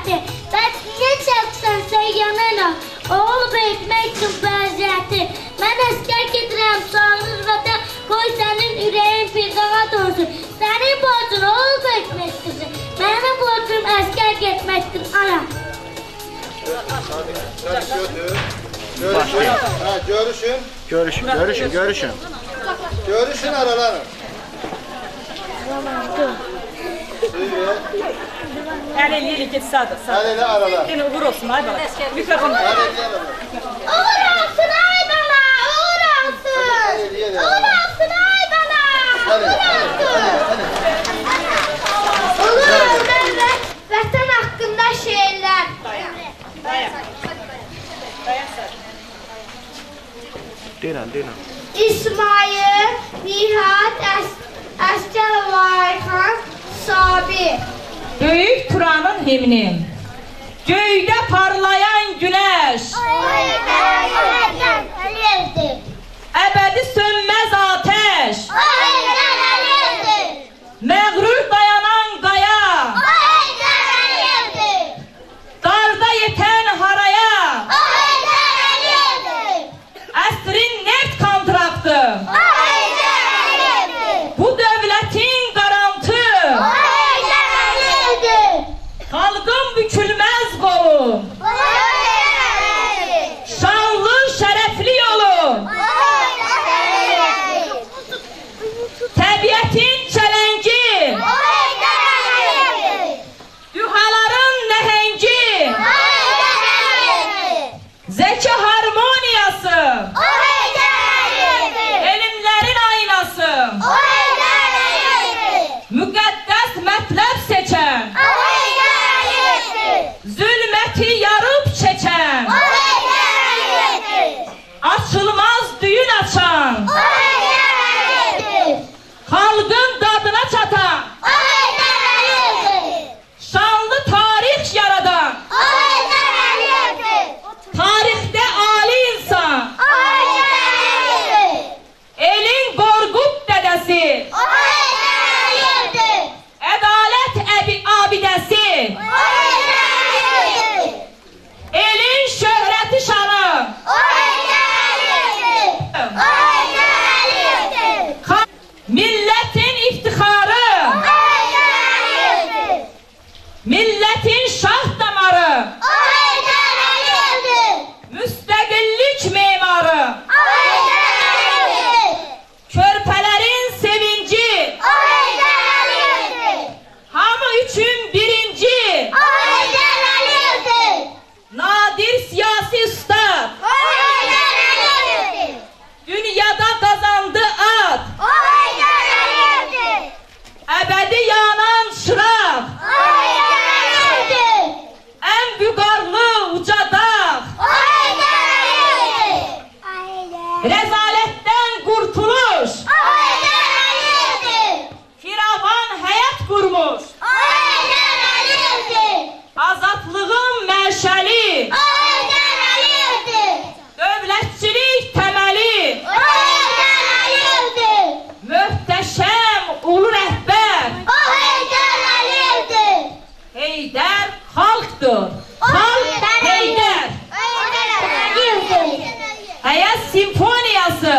vəziyyəti. Bəs niyə çəksən yanına? Oğul böyütmək üçün vəziyyəti. Mən əskər gedirəm sağlıq vətən, qoy sənin ürəyin firqağa dönsün. Sənin borcun oğul böyütməkdir. Mənim borcum əskər getməkdir, ana. Görüşün. Görüşün aralanın. Əl eləyirik, get sağda. Əl elə arala. Yenə uğur olsun, ay bala. Mikrofon. Uğur olsun, ay bala, uğur olsun. Uğur olsun, ay bala, uğur olsun. Uğur olsun və vətən haqqında şeirlər. Dayan. Deyirəm. İsmail, Nihat, Əskərov, Ayxan, Sabir. Böyük Turanın himni. Göydə parlayan güneş. Əbədi sönməz ateş. Məğrur dayanan qaya. Darda yetən haraya. Əsrin neft kontraktı. Bu dövlətin qarantı. Xalqın bükülməz qolu. Şanlı, şərəfli yolu. Təbiətin çələngi. Dühaların nəhəngi. Zəki harmoniyası. Elmlərin aynası. Müqəddəs mətləb seçən. Zülməti yarıb çəkən. Açılmaz düyün açan. Xalqın dadına çatan. Şanlı tarix yaradan. Tarixdə ali insan. Elin qorqub dədəsi. Ədalət abidəsi. Elin şöhrəti şanı. Milletin iftixarı. Milletin şah damarı. Müstəqillik memarı. Körpələrin sevinci. Hamı üçün birinci. Nadir siyasi ustad. Dünyada qazandı ad. Əbədi yanan çıraq. Ən vüqarlı uca dağ. Rəzalətdən qurtuluş. Firavan həyat qurmuş. Azadlığın məşəli. Dövlətçilik təməli. Möhtəşəm ulu rəhbər. Heydər xalqdır. Xalq Heydər. Həyat simfoniyası.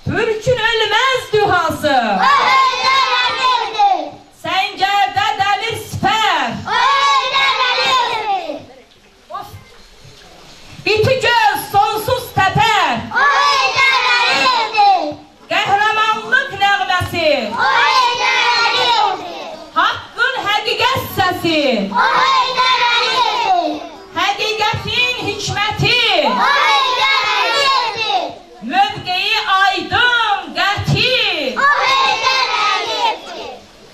Türkün ölməz dühası. Səngərdə dəmir sipər. İti göz sonsuz təpər. Qəhrəmanlıq nəğməsi. Haqqın həqiqət səsi. Həqiqətin hikməti. Mövqeyi aydın, qəti.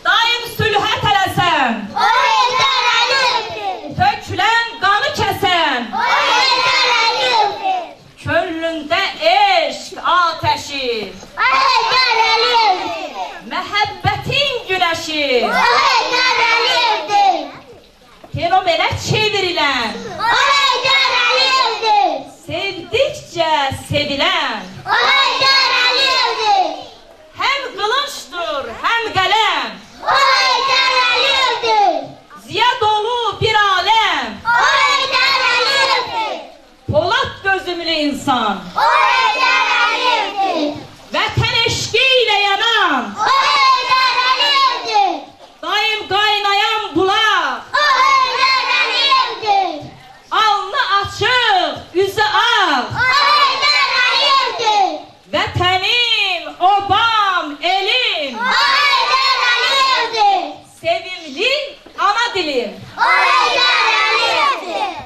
Daim sülhə tələsən. Tökülən qanı kəsən. Könlündə eşq ateşi. Məhəbbətin günəşi. Fenomenə çevirilən. Sevdikcə sevilən. Həm qılınçdır, həm qələm. insan. O Heydər Əliyevdir. Vətən eşqi ilə yanan. O Heydər Əliyevdir. Daim qaynayan bulaq. O Heydər Əliyevdir. Alnı açıq, üzü ağ. O Heydər Əliyevdir. Vətənim, obam, elim. O Heydər Əliyevdir. Sevimli ana dilim. O Heydər Əliyevdir.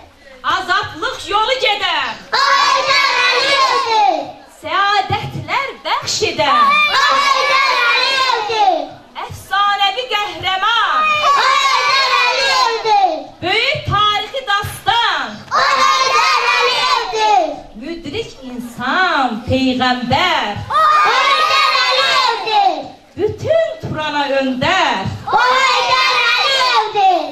Azadlıq yolu gedər. O Heydər Əliyevdir. Səadətlər bəxş edər. O Heydər Əliyevdir. Əfsanəvi qəhrəman. O Heydər Əliyevdir. Böyük tarixi dastan. O Heydər Əliyevdir. Müdrik insan, peyğəmbər. O Heydər Əliyevdir. Bütün Turana öndər. O Heydər Əliyevdir.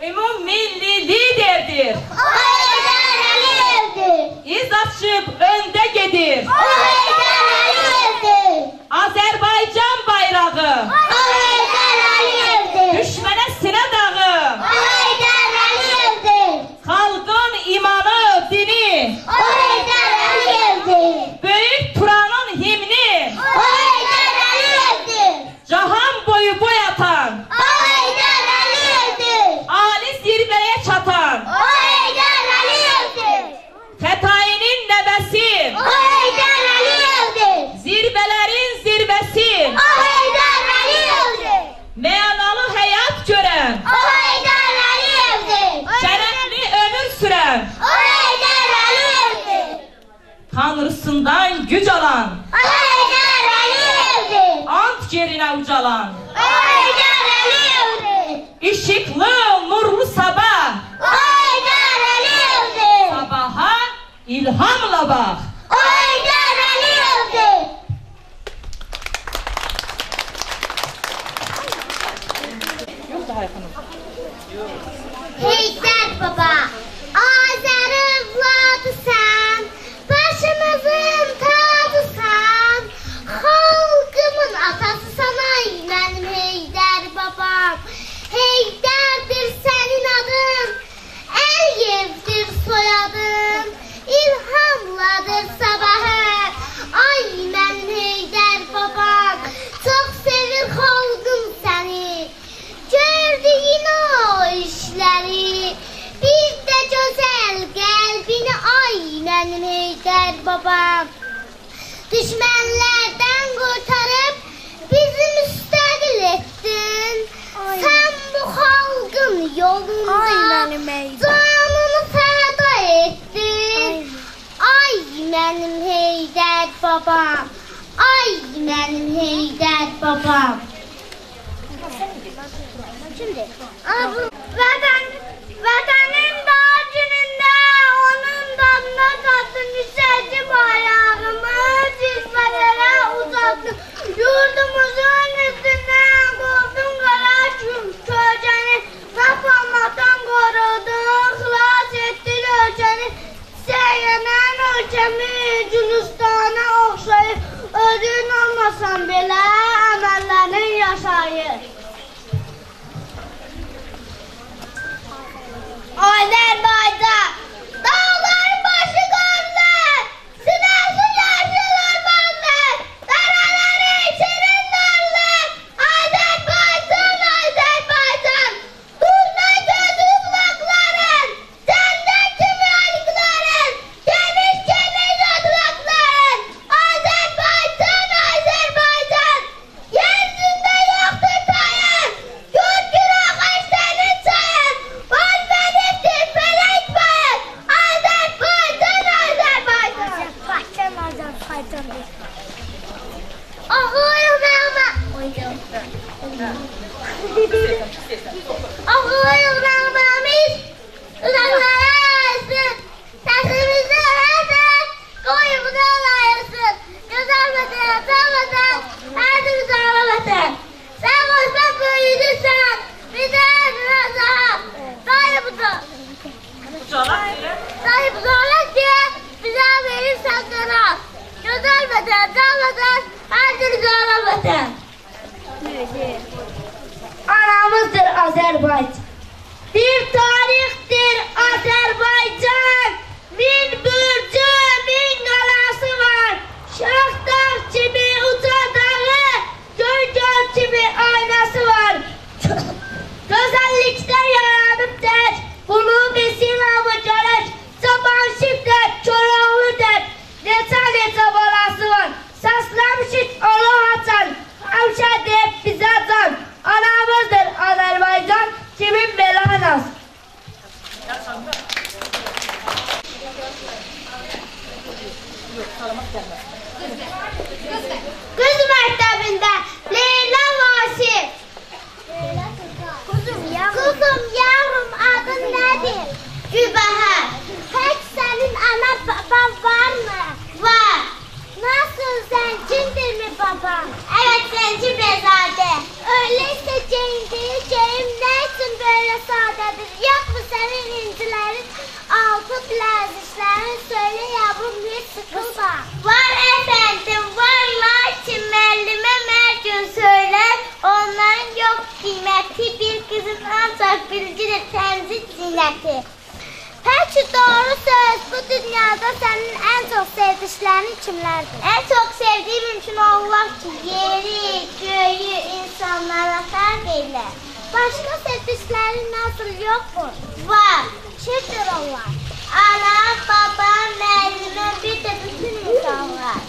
Ümumilli liderdir. O Heydər Əliyevdir. İz açıb öndə gedir. O Heydər Əliyevdir. Azərbaycan bayrağı. O Heydər Əliyevdir. Düşmənə sinə dağı. O Heydər Əliyevdir. Xalqın imanı, dini. O Heydər Əliyevdir. Böyük Turanın himni. O Heydər Əliyevdir. Cahan boyu boy atan. O Heydər Əliyevdir. Ali zirvəyə çatan. O Heydər Əliyevdir. Fətayinin nəvəsi. O Heydər Əliyevdir. Zirvələrin zirvəsi. O Heydər Əliyevdir. Mənalı həyat görən. O Heydər Əliyevdir. Şərəfli ömür sürən. O Heydər Əliyevdir. Tanrısından güc alan. O Heydər Əliyevdir. Ant yerinə ucalan. O Heydər Əliyevdir. İşıqlı, nurlu sabah. O Heydər Əliyevdir. Sabaha ilhamla bax. O Heydər Əliyevdir. Heydər baba, Azər övladısan, başımızın tacısan, xalqımın atasısan, ay mənim Heydər babam. Heydərdir sənin adın, Əliyevdir soyadın, İlhamladır sabahı, ay mənim Heydər babam. Çox sevir xalqım səni, gördüyün o işləri, bir də gözəl qəlbini, ay mənim Heydər babam. Düşmənlərdən qurtarıb bizi müstəqil etdin, sən bu xalqın yolunda canını fəda etdin. Ay mənim Heydər babam, ay mənim Heydər babam. Vətənin dar günündə onun dadına tatdım, yüksəldim ayağımı, cizmələrə uzattım. Yurdumuzun üstündən qovdum qara kölgəni, tapılmaqdan qorudun, xilas etdin ölkəni. Səyyənən ölkəmi Gülüstana oxşayır, ödün olmasan belə əməllərin yaşayır. Azərbaycan, dağların başı qarlar, sınavlı yaşlılar varlar, daraları içirin darlar. Azərbaycan, Azərbaycan, durma gözü qulaqların, səndən kimi alıqların, geniş geniş oturaqların. Azərbaycan, Azərbaycan, yeryüzündə yoxdur tayın, gör günah sənin çayın, var mənimdir felek bayın. Azərbaycan, Azərbaycan. Azərbaycan, Azərbaycan. Ağlayın məmə. Ağlayın məməmiz, uzaqlara yaysın, səsimizi həsən, qoyumuza layırsın. Gözəl vətən, sağ vətən, hər türlü sağlam vətən. Sən qoysan böyüdürsən, bizə əzrə zahab. Sahip zorlak diye bize verirsen kanal. Güzel vatan, can vatan, her türlü sağlam vatan. Anamızdır Azerbaycan. Bir tarihtir Azerbaycan. Bin burcu, bin sadədir. Yoxmu sənin incilərin, altı bileziklərin, söyle yavrum, hiç sıkılma. Var efendim, var, lakin müəllimə hər gün söylər, onların yok kıyməti, bir kızın ancak bilgidir təmizlik zinəti. Peki doğru söz, bu dünyada senin en çok sevdiklerin kimlerdir? En çok sevdiğim için Allah ki yeri, göğü, insanlara fərq eylə. Başka sevdiklerin nasıl yok mu? Var. Kimdir onlar? Ana, baba, müəllimə, bir de bütün insanlar.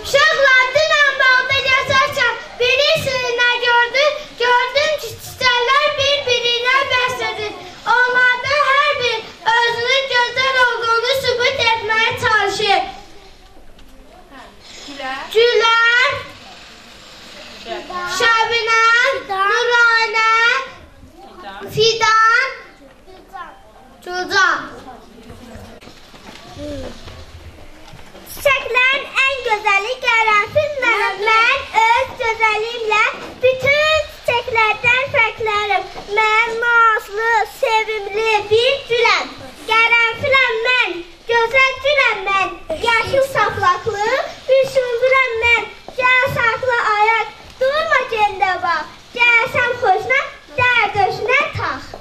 Uşaqlar, dünən bağda yaşarkən birisini nə gördüm? Gördüm ki, çiçəklər bir-birinə bəslədir. Onlardan hər biri özünün gözəl olduğunu sübut etməyə çalışır. Gülər, Şəbinəm, Nuranə, Fidan, Gülcan. Çiçəklərin ən gözəli qərənfil mənəm. Mən öz gözəlimlə bütün çiçəklərdən fərqlənirəm. Mən nazlı, sevimli bir güləm. Qərənfiləm mən, gözəl güləm mən. Yaşıl saplaqlı bir şundurəm mən. Gəl saklı ayaq, durma gəndə bax. Gəlsəm xoşuna, gəl döşünə tax.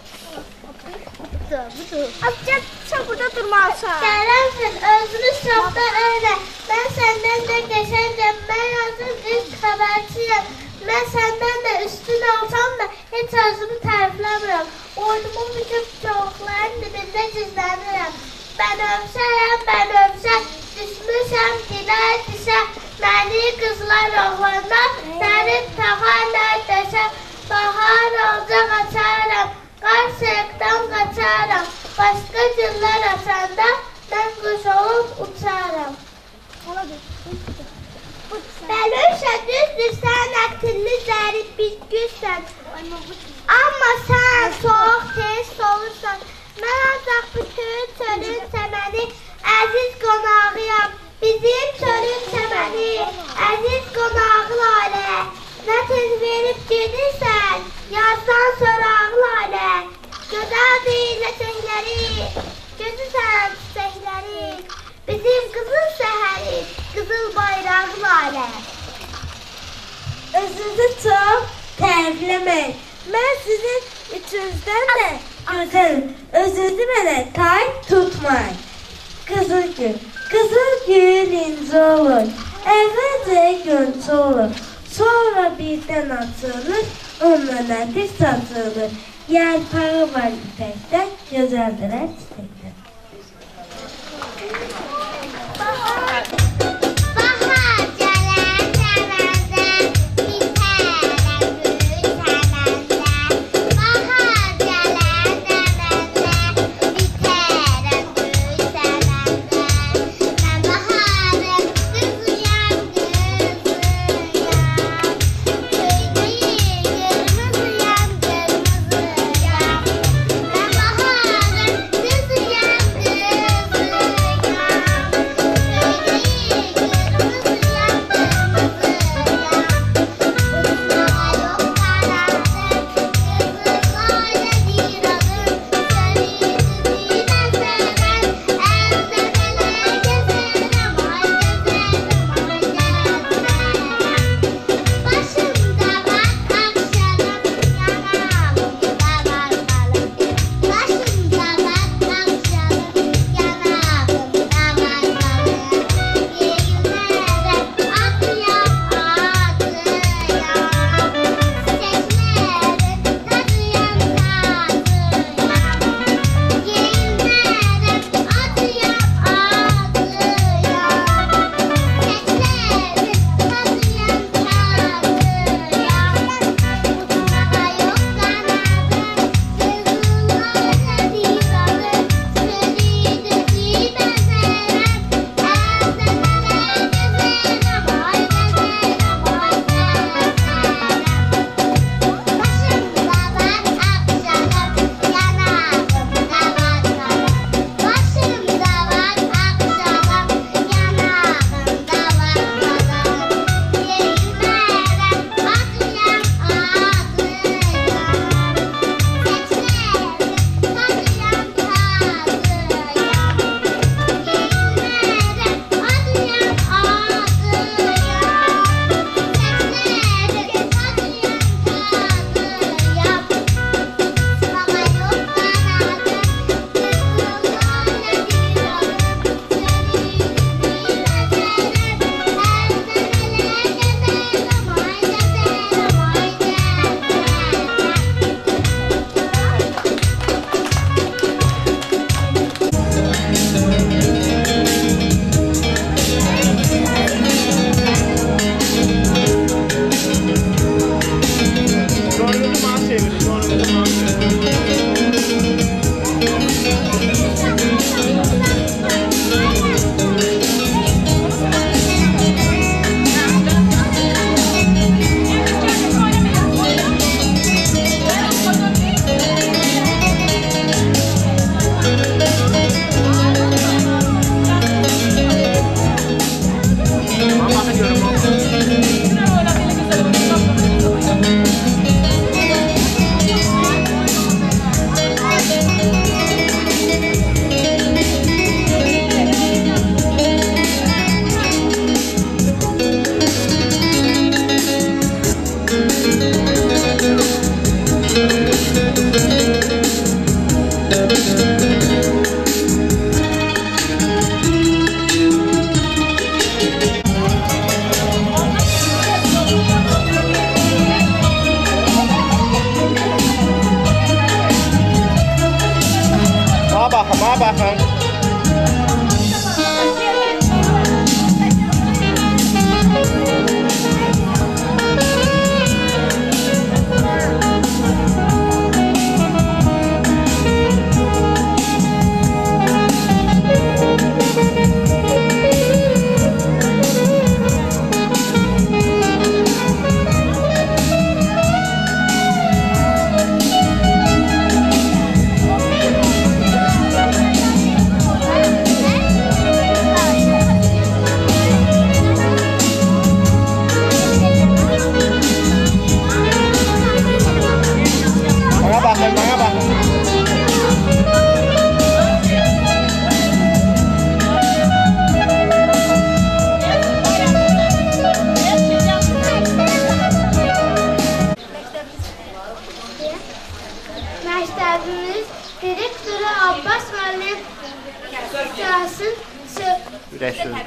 Sen burada durmalısın. Qərənfil, özünü safda öyle. Ben senden de geçencəm. Ben hazır ilk xəbərçiyəm. Ben senden de üstün olsam da hiç özümü tərifləmirəm. Oydumun bütün çoğukların dibində gizlənirəm. Ben ömsəyəm, düşmüşəm, dilə dişə. Məni qızlar oğlanlar, səni taxarlar döşəm. Bahar olacaq açarım, qar sığıqdan qaçarım. Başqa güllər açanda mən quş olub uçarım. Bəlövşə düzdür, sən əqtilli zərif bitgüsən. Amma sən soğuk tez solursan. Mən ancaq bütün çölün səməni, əziz qonağıyam. Bizim çölün səməni, əziz qonağı lalə. Nə tez verib gedirsən, yazdan sorağı lalə. Gözəl deyil ləçəkləri, gözü sən çiçəkləri. Bizim qızıl səhəri, qızıl bayrağı lalə. Özünüzü çox tərifləməyin. Mən sizin üçünüzdən də gözəlim. Özünüzü mənə tay tutmayın. Qızıl gül inci olur. Əvvəlcə gönçü olur. Sonra birdən açılır, ondan ətir saçılır. Yarpağı var ipəkdən, gözəldir çiçəkdən. Baharım,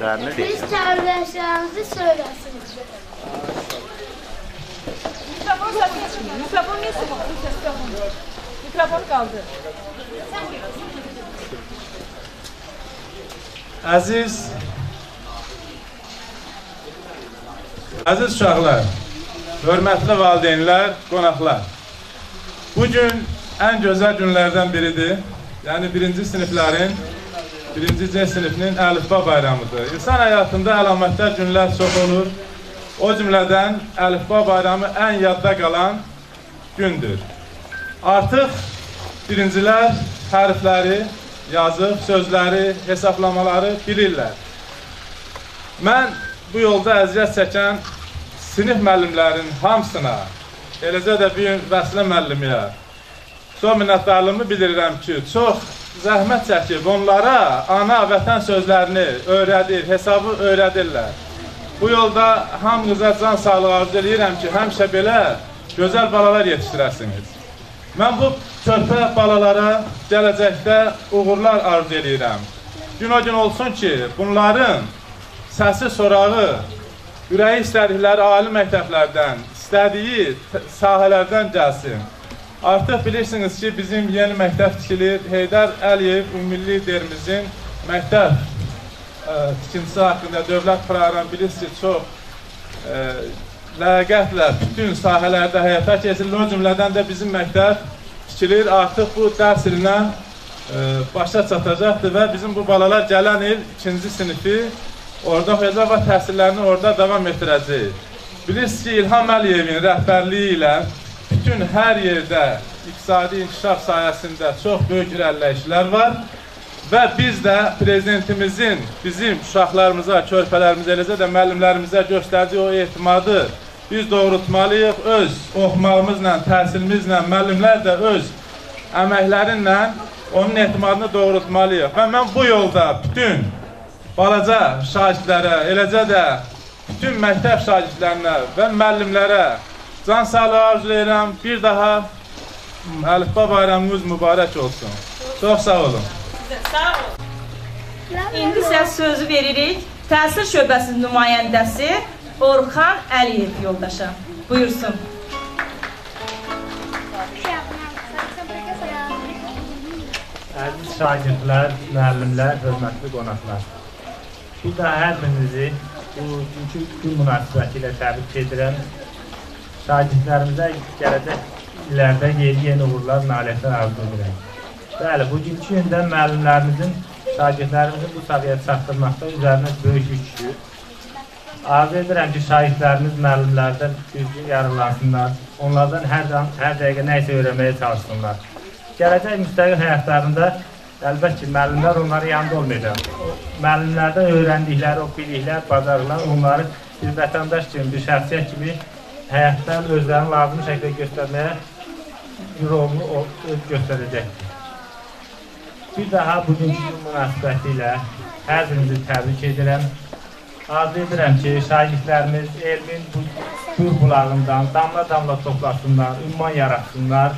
təbriklərini Biz desin. təbriklərinizi söyləsiniz. Mikrofon qaldı. Əziz uşaqlar, hörmətli valideynlər, qonaqlar. Bugün ən gözəl günlərdən biridir. Yəni birinci siniflərin, birinci C sinifinin əlifba bayramıdır. İnsan həyatında əlamətlər günlər çox olur. O cümlədən əlifba bayramı ən yadda qalan gündür. Artıq birincilər hərfləri yazıb, sözləri, hesablamaları bilirlər. Mən bu yolda əziyyət çəkən sinif müəllimlərin hamısına, eləcə də bir Vəsilə müəllimiyə çox minnətdarlığımı bildirirəm ki, çox zəhmət çəkib onlara ana, vətən sözlərini öyrədir, hesabı öyrədirlər. Bu yolda hamınıza can sağlığı arzu edirəm ki, həmişə belə gözəl balalar yetişdirəsiniz. Mən bu körpə balalara gələcəkdə uğurlar arzu edirəm. Gün o gün olsun ki, bunların səsi sorağı, ürəyi istədikləri ali məktəblərdən, istədiyi sahələrdən gəlsin. Artıq bilirsiniz ki, bizim yeni məktəb tikilir. Heydər Əliyev Ümummilli liderimizin məktəb tikintisi haqqında dövlət proqramı bilirsiniz ki, çox ləyaqətlə bütün sahələrdə həyata keçirilir. O cümlədən də bizim məktəb tikilir. Artıq bu dərs ilinə başa çatacaqdır və bizim bu balalar gələn il 2-ci sinifi orada oxuyacaq və təhsillərini orada davam etdirəcək. Bilirsiniz ki, İlham Əliyevin rəhbərliyi ilə bütün hər yerdə iqtisadi inkişaf sayəsində çox böyük irəliləyişlər var və biz də prezidentimizin bizim uşaqlarımıza, körpələrimizə, eləcə də müəllimlərimizə göstərdiyi o etimadı biz doğrultmalıyıq. Öz oxumağımızla, təhsilimizlə, müəllimlər də öz əməklərinlə onun etimadını doğrultmalıyıq. Və mən bu yolda bütün balaca şagirdlərə, eləcə də bütün məktəb şagirdlərinə və müəllimlərə can sağlığı arzu edirəm. Bir daha əlifba bayramımız mübarək olsun. Çox sağ olun. Sağ olun. İndi sizə sözü veririk. Təhsil şöbəsinin nümayəndəsi Orxan Əliyev yoldaşa. Buyursun. Əziz şagirdlər, müəllimlər, hörmətli qonaqlar. Bir daha hər birinizi bu gün münasibəti ilə təbrik edirəm. Şagirdlərimizə gələcək illərdə yeni uğurlar, nailiyyətlər arzu edirəm. Bəli, bugünkü gündə müəllimlərimizin şagirdlərimizin bu səviyyəyə çatdırmaqda üzərinə böyük yük düşür. Arzu edirəm ki, şagirdlərimiz müəllimlərdən düzgün yararlansınlar, onlardan hər dəqiqə nə isə öyrənməyə çalışsınlar. Gələcək müstəqil həyatlarında əlbəttə ki, müəllimlər onların yanında olmayacaq. Müəllimlərdən öyrəndikləri o biliklər, bacarıqlar onları bir vətəndaş kimi, bir şəxsiyyət kimi həyatda özlərini lazım şəkildə göstərməyə rolunu göstərəcəkdir. Bir daha bugünkü münasibəti ilə hər birinizi təbrik edirəm. Arzu edirəm ki, şagirdlərimiz elmin bu bulağından damla-damla toplasınlar, ünvan yaratsınlar.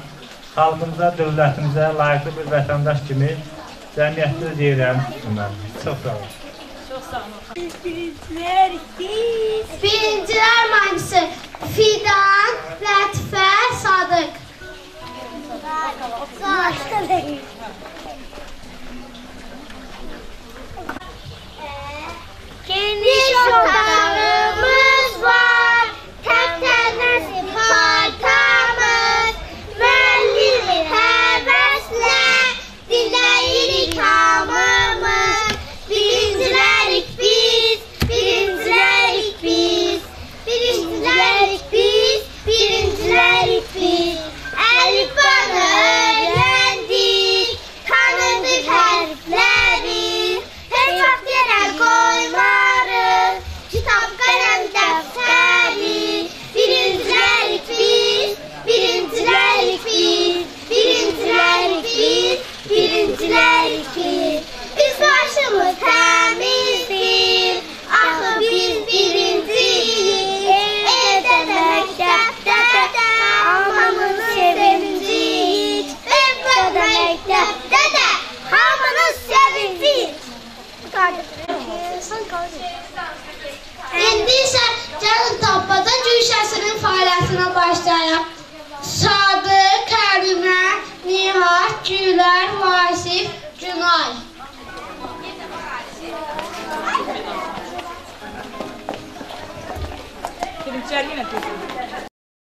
Xalqımıza, dövlətimizə layiqli bir vətəndaş kimi cəmiyyətdə deyirəm. Çox sağ olun. Çox sağ olun. Birincilər mahnısı Fidan, Lətifə, Sadıq. Geniş otağımız var, təmtəzəsi paltamız, müəllimin həvəslə dinləyirik hamımız. Birincilərik biz, birincilərik biz, birincilərik biz, nümayəndəsinə başlayaq. Sadık, Kərimə, Nihat, Gülər, Vasif, Günay. Birinci yenə tezdir.